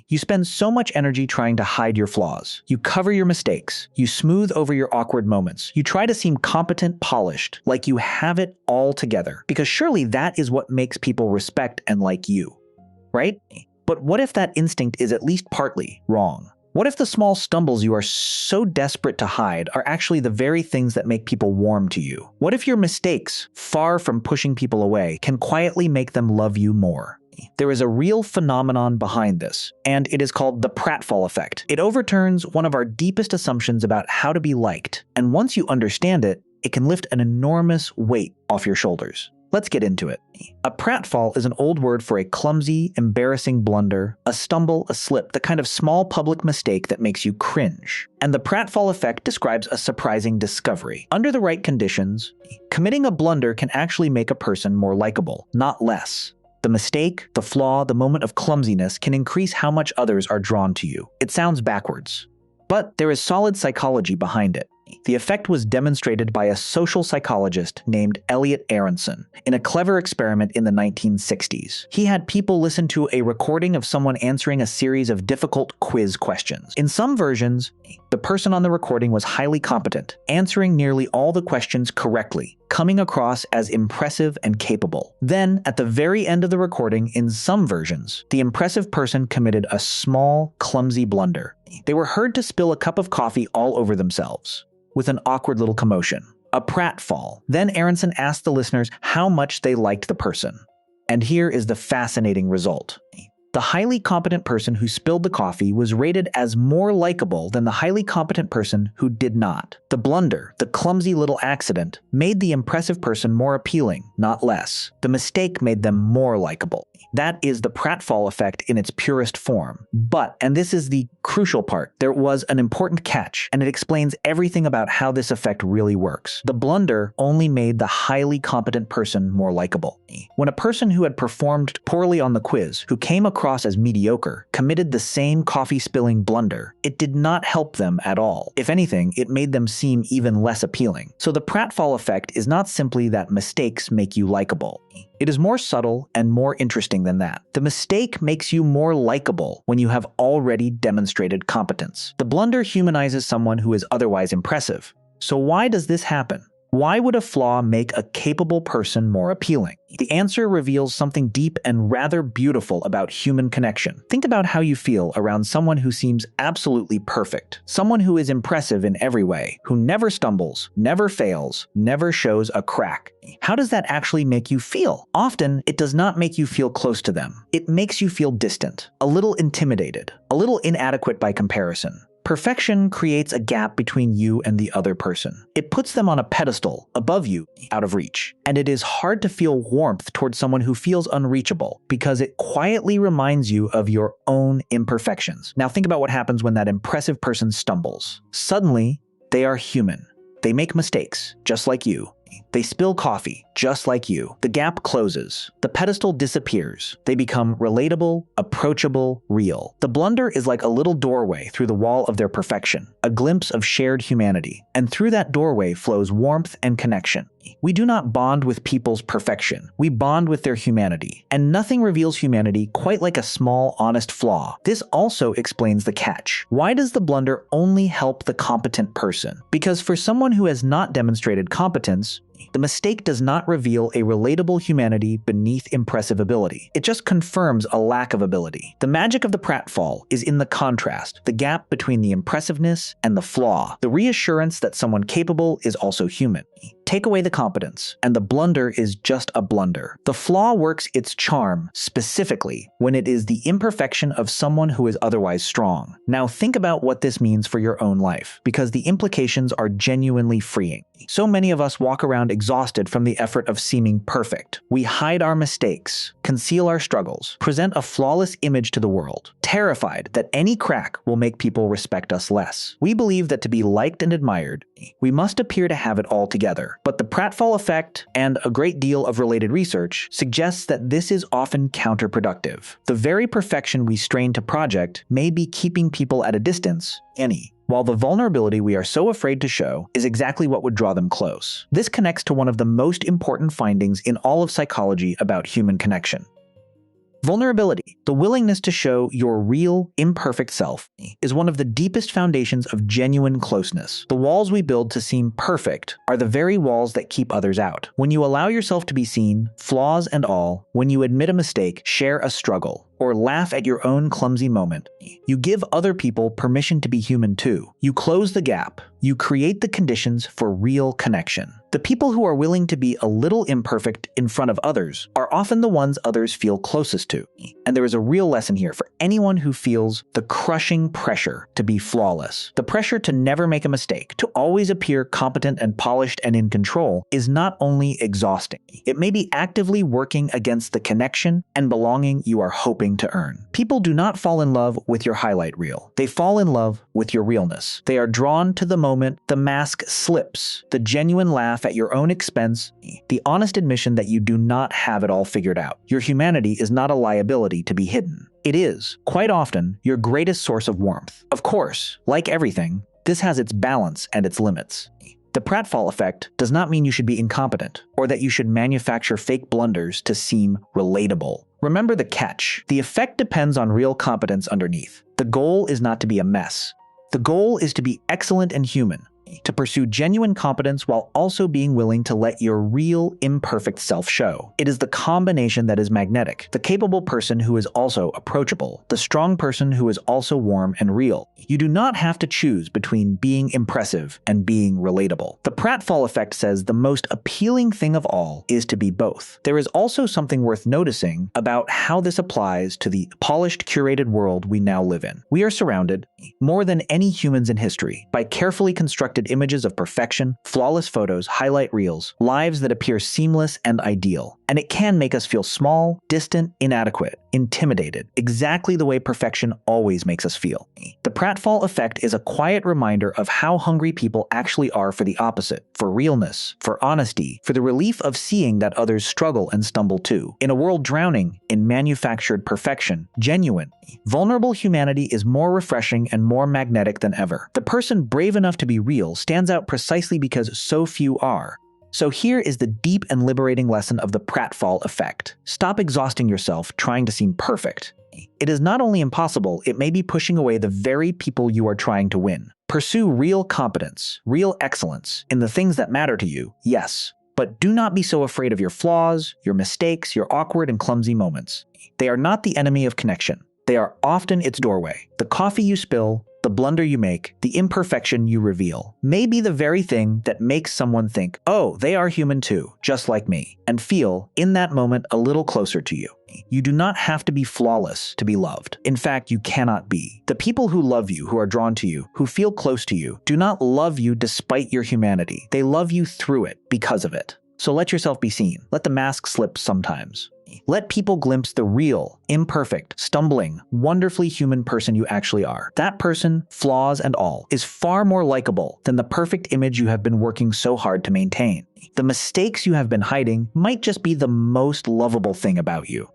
You spend so much energy trying to hide your flaws. You cover your mistakes. You smooth over your awkward moments. You try to seem competent, polished, like you have it all together, because surely that is what makes people respect and like you, right? But what if that instinct is at least partly wrong? What if the small stumbles you are so desperate to hide are actually the very things that make people warm to you? What if your mistakes, far from pushing people away, can quietly make them love you more? There is a real phenomenon behind this, and it is called the Pratfall Effect. It overturns one of our deepest assumptions about how to be liked, and once you understand it, it can lift an enormous weight off your shoulders. Let's get into it. A pratfall is an old word for a clumsy, embarrassing blunder, a stumble, a slip, the kind of small public mistake that makes you cringe. And the pratfall effect describes a surprising discovery. Under the right conditions, committing a blunder can actually make a person more likable, not less. The mistake, the flaw, the moment of clumsiness can increase how much others are drawn to you. It sounds backwards, but there is solid psychology behind it. The effect was demonstrated by a social psychologist named Elliot Aronson in a clever experiment in the 1960s. He had people listen to a recording of someone answering a series of difficult quiz questions. In some versions, the person on the recording was highly competent, answering nearly all the questions correctly, coming across as impressive and capable. Then, at the very end of the recording, in some versions, the impressive person committed a small, clumsy blunder. They were heard to spill a cup of coffee all over themselves, with an awkward little commotion. A pratfall. Then Aronson asked the listeners how much they liked the person. And here is the fascinating result. The highly competent person who spilled the coffee was rated as more likable than the highly competent person who did not. The blunder, the clumsy little accident, made the impressive person more appealing, not less. The mistake made them more likable. That is the pratfall effect in its purest form. But, and this is the crucial part, there was an important catch, and it explains everything about how this effect really works. The blunder only made the highly competent person more likable. When a person who had performed poorly on the quiz, who came across as mediocre, committed the same coffee-spilling blunder, it did not help them at all. If anything, it made them seem even less appealing. So the pratfall effect is not simply that mistakes make you likable. It is more subtle and more interesting than that. The mistake makes you more likable when you have already demonstrated competence. The blunder humanizes someone who is otherwise impressive. So why does this happen? Why would a flaw make a capable person more appealing? The answer reveals something deep and rather beautiful about human connection. Think about how you feel around someone who seems absolutely perfect. Someone who is impressive in every way, who never stumbles, never fails, never shows a crack. How does that actually make you feel? Often, it does not make you feel close to them. It makes you feel distant, a little intimidated, a little inadequate by comparison. Perfection creates a gap between you and the other person. It puts them on a pedestal, above you, out of reach. And it is hard to feel warmth towards someone who feels unreachable, because it quietly reminds you of your own imperfections. Now think about what happens when that impressive person stumbles. Suddenly, they are human. They make mistakes, just like you. They spill coffee, just like you. The gap closes. The pedestal disappears. They become relatable, approachable, real. The blunder is like a little doorway through the wall of their perfection, a glimpse of shared humanity. And through that doorway flows warmth and connection. We do not bond with people's perfection. We bond with their humanity. And nothing reveals humanity quite like a small, honest flaw. This also explains the catch. Why does the blunder only help the competent person? Because for someone who has not demonstrated competence, the mistake does not reveal a relatable humanity beneath impressive ability. It just confirms a lack of ability. The magic of the pratfall is in the contrast, the gap between the impressiveness and the flaw, the reassurance that someone capable is also human. Take away the competence, and the blunder is just a blunder. The flaw works its charm specifically when it is the imperfection of someone who is otherwise strong. Now think about what this means for your own life, because the implications are genuinely freeing. So many of us walk around exhausted from the effort of seeming perfect. We hide our mistakes, conceal our struggles, present a flawless image to the world, terrified that any crack will make people respect us less. We believe that to be liked and admired, we must appear to have it all together. But the Pratfall effect and a great deal of related research suggests that this is often counterproductive. The very perfection we strain to project may be keeping people at a distance, while the vulnerability we are so afraid to show is exactly what would draw them close. This connects to one of the most important findings in all of psychology about human connection. Vulnerability, the willingness to show your real, imperfect self, is one of the deepest foundations of genuine closeness. The walls we build to seem perfect are the very walls that keep others out. When you allow yourself to be seen, flaws and all, when you admit a mistake, share a struggle, or laugh at your own clumsy moment, you give other people permission to be human too. You close the gap. You create the conditions for real connection. The people who are willing to be a little imperfect in front of others are often the ones others feel closest to. And there is a real lesson here for anyone who feels the crushing pressure to be flawless. The pressure to never make a mistake, to always appear competent and polished and in control, is not only exhausting, it may be actively working against the connection and belonging you are hoping to earn. People do not fall in love with your highlight reel. They fall in love with your realness. They are drawn to the moment the mask slips, the genuine laugh at your own expense, the honest admission that you do not have it all figured out. Your humanity is not a liability to be hidden. It is, quite often, your greatest source of warmth. Of course, like everything, this has its balance and its limits. The Pratfall Effect does not mean you should be incompetent, or that you should manufacture fake blunders to seem relatable. Remember the catch. The effect depends on real competence underneath. The goal is not to be a mess. The goal is to be excellent and human, to pursue genuine competence while also being willing to let your real, imperfect self show. It is the combination that is magnetic, the capable person who is also approachable, the strong person who is also warm and real. You do not have to choose between being impressive and being relatable. The Pratfall Effect says the most appealing thing of all is to be both. There is also something worth noticing about how this applies to the polished, curated world we now live in. We are surrounded, more than any humans in history, by carefully constructed images of perfection, flawless photos, highlight reels, lives that appear seamless and ideal. And it can make us feel small, distant, inadequate, intimidated, exactly the way perfection always makes us feel. The Pratfall Effect is a quiet reminder of how hungry people actually are for the opposite, for realness, for honesty, for the relief of seeing that others struggle and stumble too. In a world drowning in manufactured perfection, genuine, vulnerable humanity is more refreshing and more magnetic than ever. The person brave enough to be real stands out precisely because so few are. So here is the deep and liberating lesson of the Pratfall Effect. Stop exhausting yourself trying to seem perfect. It is not only impossible, it may be pushing away the very people you are trying to win. Pursue real competence, real excellence in the things that matter to you, yes. But do not be so afraid of your flaws, your mistakes, your awkward and clumsy moments. They are not the enemy of connection. They are often its doorway. The coffee you spill, the blunder you make, the imperfection you reveal, may be the very thing that makes someone think, oh, they are human too, just like me, and feel, in that moment, a little closer to you. You do not have to be flawless to be loved. In fact, you cannot be. The people who love you, who are drawn to you, who feel close to you, do not love you despite your humanity. They love you through it, because of it. So let yourself be seen. Let the mask slip sometimes. Let people glimpse the real, imperfect, stumbling, wonderfully human person you actually are. That person, flaws and all, is far more likable than the perfect image you have been working so hard to maintain. The mistakes you have been hiding might just be the most lovable thing about you.